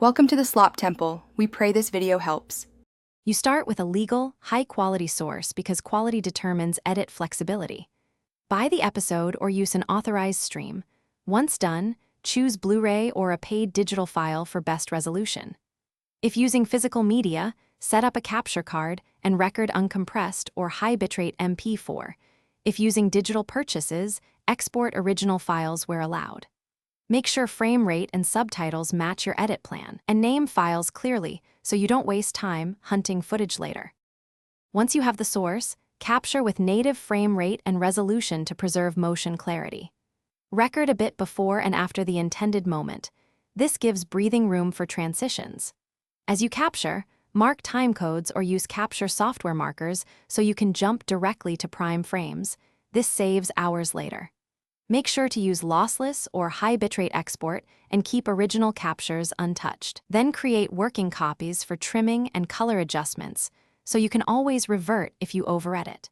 Welcome to the Slop Temple. We pray this video helps. You start with a legal, high-quality source because quality determines edit flexibility. Buy the episode or use an authorized stream. Once done, choose Blu-ray or a paid digital file for best resolution. If using physical media, set up a capture card and record uncompressed or high bitrate MP4. If using digital purchases, export original files where allowed. Make sure frame rate and subtitles match your edit plan, and name files clearly so you don't waste time hunting footage later. Once you have the source, capture with native frame rate and resolution to preserve motion clarity. Record a bit before and after the intended moment. This gives breathing room for transitions. As you capture, mark timecodes or use capture software markers so you can jump directly to prime frames. This saves hours later. Make sure to use lossless or high bitrate export and keep original captures untouched. Then create working copies for trimming and color adjustments so you can always revert if you over-edit.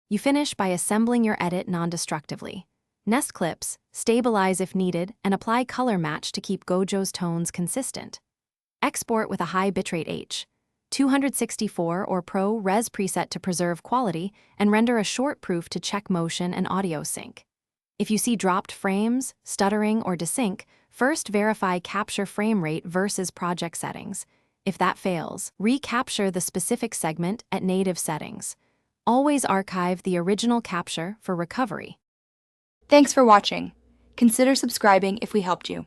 You finish by assembling your edit non-destructively. Nest clips, stabilize if needed, and apply color match to keep Gojo's tones consistent. Export with a high bitrate H. 264 or Pro Res preset to preserve quality and render a short proof to check motion and audio sync. If you see dropped frames, stuttering, or desync, first verify capture frame rate versus project settings. If that fails, recapture the specific segment at native settings. Always archive the original capture for recovery. Thanks for watching. Consider subscribing if we helped you.